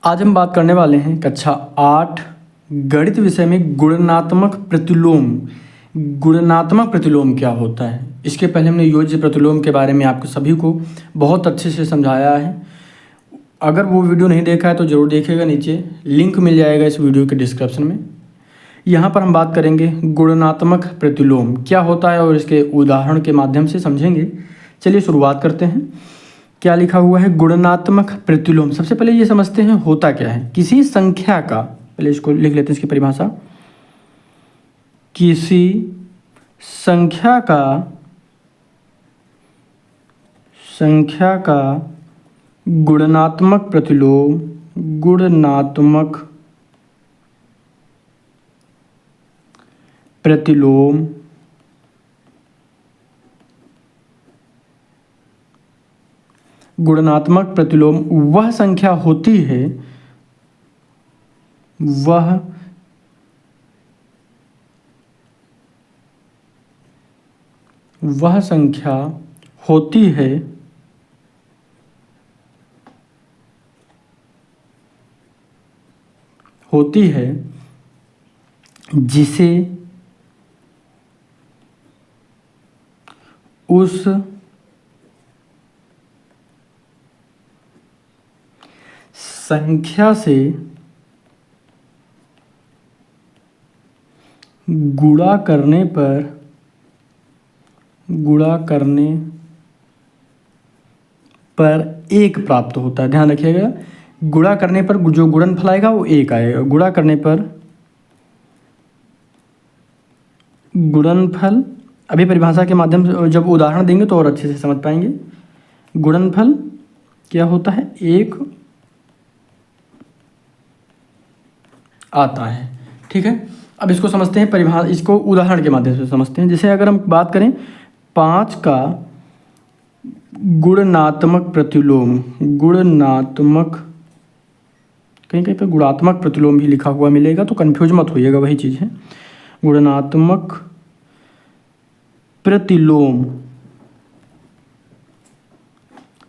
आज हम बात करने वाले हैं कक्षा 8 गणित विषय में गुणनात्मक प्रतिलोम। गुणनात्मक प्रतिलोम क्या होता है? इसके पहले हमने योज्य प्रतिलोम के बारे में आपको सभी को बहुत अच्छे से समझाया है। अगर वो वीडियो नहीं देखा है तो ज़रूर देखिएगा, नीचे लिंक मिल जाएगा इस वीडियो के डिस्क्रिप्शन में। यहाँ पर हम बात करेंगे गुणनात्मक प्रतिलोम क्या होता है और इसके उदाहरण के माध्यम से समझेंगे। चलिए शुरुआत करते हैं। क्या लिखा हुआ है? गुणनात्मक प्रतिलोम। सबसे पहले ये समझते हैं होता क्या है। किसी संख्या का, पहले इसको लिख लेते हैं इसकी परिभाषा। किसी संख्या का गुणनात्मक प्रतिलोम गुणनात्मक प्रतिलोम वह संख्या होती है जिसे उस संख्या से गुणा करने पर एक प्राप्त होता है। ध्यान रखिएगा, गुणा करने पर जो गुणनफल आएगा वो एक आएगा। गुणा करने पर गुणनफल, अभी परिभाषा के माध्यम से जब उदाहरण देंगे तो और अच्छे से समझ पाएंगे। गुणनफल क्या होता है? एक आता है। ठीक है, अब इसको समझते हैं परिभाषा, इसको उदाहरण के माध्यम से समझते हैं। जैसे अगर हम बात करें 5 का गुणनात्मक प्रतिलोम, कहीं कहीं पे गुणात्मक प्रतिलोम भी लिखा हुआ मिलेगा तो कंफ्यूज मत होइएगा, वही चीज़ है। गुणनात्मक प्रतिलोम,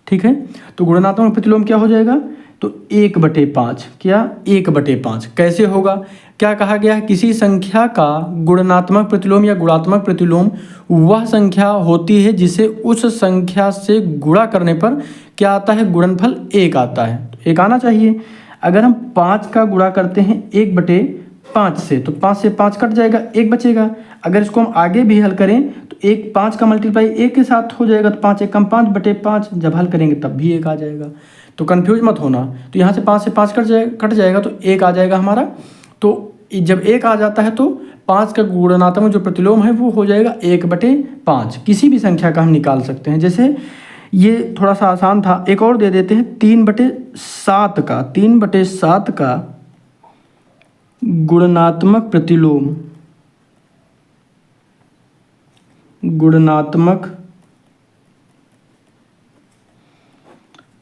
ठीक है। तो गुणनात्मक प्रतिलोम क्या हो जाएगा? तो 1/5। क्या? 1/5 कैसे होगा? क्या कहा गया है? किसी संख्या का गुणनात्मक प्रतिलोम या गुणात्मक प्रतिलोम वह संख्या होती है जिसे उस संख्या से गुणा करने पर क्या आता है? गुणनफल 1 आता है। तो 1 आना चाहिए। अगर हम 5 का गुणा करते हैं 1/5 से, तो 5 से 5 कट जाएगा, 1 बचेगा। अगर इसको हम आगे भी हल करें तो 5 का मल्टीप्लाई 1 के साथ हो जाएगा, तो 5 × 5/5 जब हल करेंगे तब भी 1 आ जाएगा। तो कंफ्यूज मत होना। तो यहाँ से 5 से 5 कट जाएगा तो 1 आ जाएगा हमारा। तो जब 1 आ जाता है तो 5 का गुणनात्मक जो प्रतिलोम है वो हो जाएगा 1/5। किसी भी संख्या का हम निकाल सकते हैं। जैसे ये थोड़ा सा आसान था, एक और दे देते हैं। 3/7 का गुणनात्मक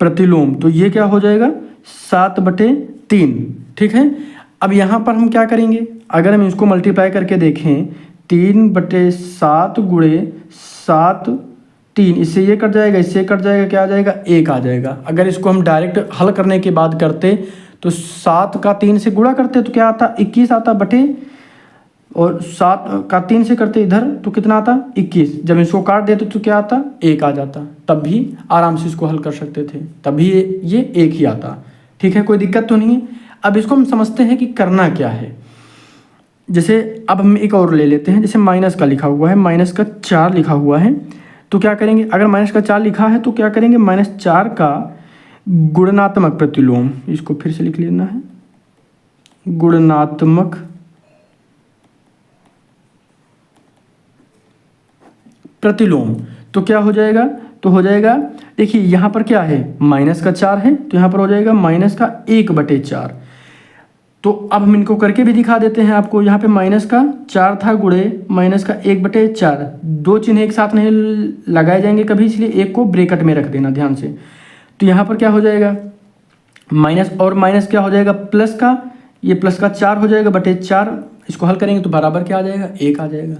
प्रतिलोम, तो ये क्या हो जाएगा? 7/3। ठीक है। अब यहाँ पर हम क्या करेंगे? अगर हम इसको मल्टीप्लाई करके देखें, 3/7 × 7 3, इससे ये कट जाएगा, इससे कट जाएगा, क्या आ जाएगा? 1 आ जाएगा। अगर इसको हम डायरेक्ट हल करने के बाद करते तो 7 का 3 से गुणा करते तो क्या आता? 21 आता बटे, और 7 का 3 से करते इधर तो कितना आता? 21। जब इसको काट देते तो क्या आता? 1 आ जाता। तब भी आराम से इसको हल कर सकते थे, तभी ये 1 ही आता। ठीक है, कोई दिक्कत तो नहीं है। अब इसको हम समझते हैं कि करना क्या है। जैसे अब हम एक और ले लेते हैं। जैसे माइनस का लिखा हुआ है, -4 लिखा हुआ है, तो क्या करेंगे? अगर -4 लिखा है तो क्या करेंगे? -4 का गुणनात्मक प्रतिलोम, इसको फिर से लिख लेना है। गुणनात्मक प्रतिलोम, तो क्या हो जाएगा? तो हो जाएगा, देखिए यहाँ पर क्या है? -4 है, तो यहाँ पर हो जाएगा -1/4। तो अब हम इनको करके भी दिखा देते हैं आपको। यहाँ पे -4 था गुणे -1/4, 2 चिन्ह एक साथ नहीं लगाए जाएंगे कभी, इसलिए एक को ब्रैकेट में रख देना ध्यान से। तो यहाँ पर क्या हो जाएगा? माइनस और माइनस क्या हो जाएगा? प्लस का, ये प्लस का 4 हो जाएगा /4। इसको हल करेंगे तो बराबर क्या आ जाएगा? 1 आ जाएगा।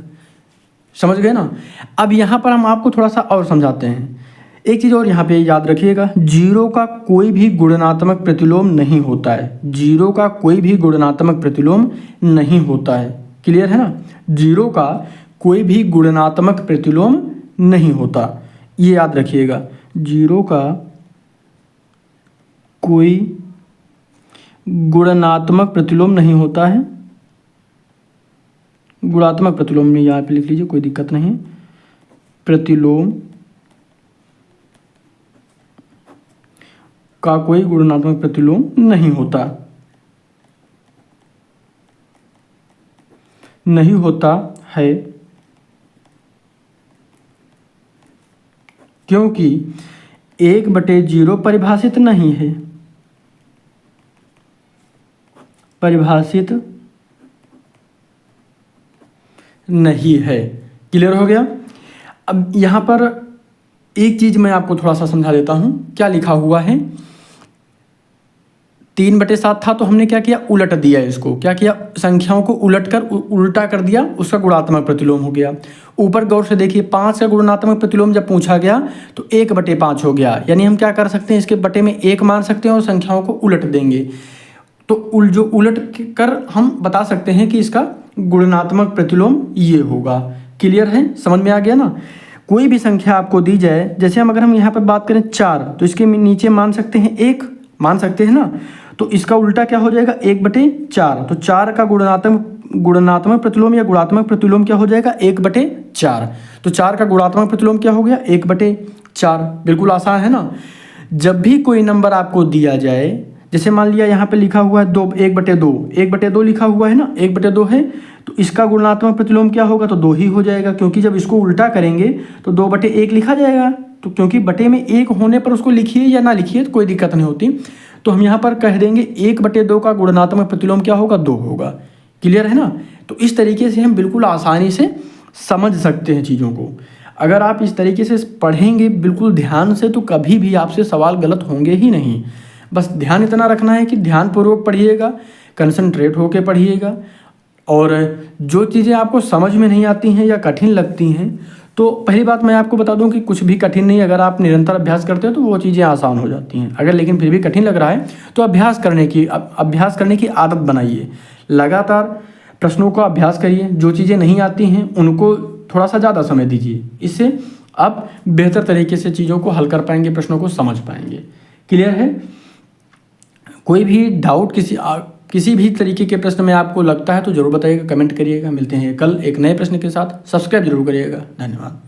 समझ गए ना? अब यहाँ पर हम आपको थोड़ा सा और समझाते हैं। एक चीज़ और यहाँ पे याद रखिएगा, जीरो का कोई भी गुणनात्मक प्रतिलोम नहीं होता है। जीरो का कोई भी गुणनात्मक प्रतिलोम नहीं होता है। क्लियर है ना? जीरो का कोई भी गुणनात्मक प्रतिलोम नहीं होता, ये याद रखिएगा। जीरो का कोई गुणात्मक प्रतिलोम नहीं होता है। गुणात्मक प्रतिलोम में यहाँ पे लिख लीजिए, कोई दिक्कत नहीं। प्रतिलोम का कोई गुणात्मक प्रतिलोम नहीं होता, नहीं होता है, क्योंकि 1/0 परिभाषित नहीं है। परिभाषित नहीं है। क्लियर हो गया? अब यहाँ पर एक चीज़ मैं आपको थोड़ा सा समझा देता हूँ। क्या लिखा हुआ है, 3/7 था तो हमने क्या किया, उलट दिया इसको। क्या किया, संख्याओं को उलट कर उल्टा कर दिया, उसका गुणात्मक प्रतिलोम हो गया। ऊपर गौर से देखिए, 5 का गुणात्मक प्रतिलोम जब पूछा गया तो 1/5 हो गया। यानी हम क्या कर सकते हैं, इसके बटे में 1 मान सकते हैं और संख्याओं को उलट देंगे। तो जो उलट कर हम बता सकते हैं कि इसका गुणात्मक प्रतिलोम ये होगा। क्लियर है? समझ में आ गया ना? कोई भी संख्या आपको दी जाए, जैसे अगर हम यहाँ पर बात करें 4, तो इसके नीचे मान सकते हैं 1, मान सकते हैं ना? तो इसका उल्टा क्या हो जाएगा, 1/4। तो 4 का गुणात्मक प्रतिलोम या गुणात्मक प्रतिलोम क्या हो जाएगा, 1/4। तो 4 का गुणात्मक प्रतिलोम क्या हो गया, 1/4। बिल्कुल आसान है ना? जब भी कोई नंबर आपको दिया जाए, जैसे मान लिया यहाँ पे लिखा हुआ है 1/2 लिखा हुआ है ना, 1/2 है, तो इसका गुणात्मक प्रतिलोम क्या होगा, तो 2 ही हो जाएगा। क्योंकि जब इसको उल्टा करेंगे तो 2/1 लिखा जाएगा। तो क्योंकि बटे में 1 होने पर उसको लिखिए या ना लिखिए तो कोई दिक्कत नहीं होती। तो हम यहाँ पर कह देंगे 1/2 का गुणात्मक प्रतिलोम क्या होगा, 2 होगा। क्लियर है ना? तो इस तरीके से हम बिल्कुल आसानी से समझ सकते हैं चीज़ों को। अगर आप इस तरीके से पढ़ेंगे बिल्कुल ध्यान से, तो कभी भी आपसे सवाल गलत होंगे ही नहीं। बस ध्यान इतना रखना है कि ध्यानपूर्वक पढ़िएगा, कंसंट्रेट होकर पढ़िएगा। और जो चीज़ें आपको समझ में नहीं आती हैं या कठिन लगती हैं, तो पहली बात मैं आपको बता दूं कि कुछ भी कठिन नहीं, अगर आप निरंतर अभ्यास करते हो तो वो चीज़ें आसान हो जाती हैं। अगर लेकिन फिर भी कठिन लग रहा है तो अभ्यास करने की आदत बनाइए। लगातार प्रश्नों का अभ्यास करिए। जो चीज़ें नहीं आती हैं उनको थोड़ा सा ज़्यादा समय दीजिए। इससे आप बेहतर तरीके से चीज़ों को हल कर पाएंगे, प्रश्नों को समझ पाएंगे। क्लियर है? कोई भी डाउट किसी भी तरीके के प्रश्न में आपको लगता है तो ज़रूर बताइएगा, कमेंट करिएगा। मिलते हैं कल एक नए प्रश्न के साथ। सब्सक्राइब जरूर करिएगा। धन्यवाद।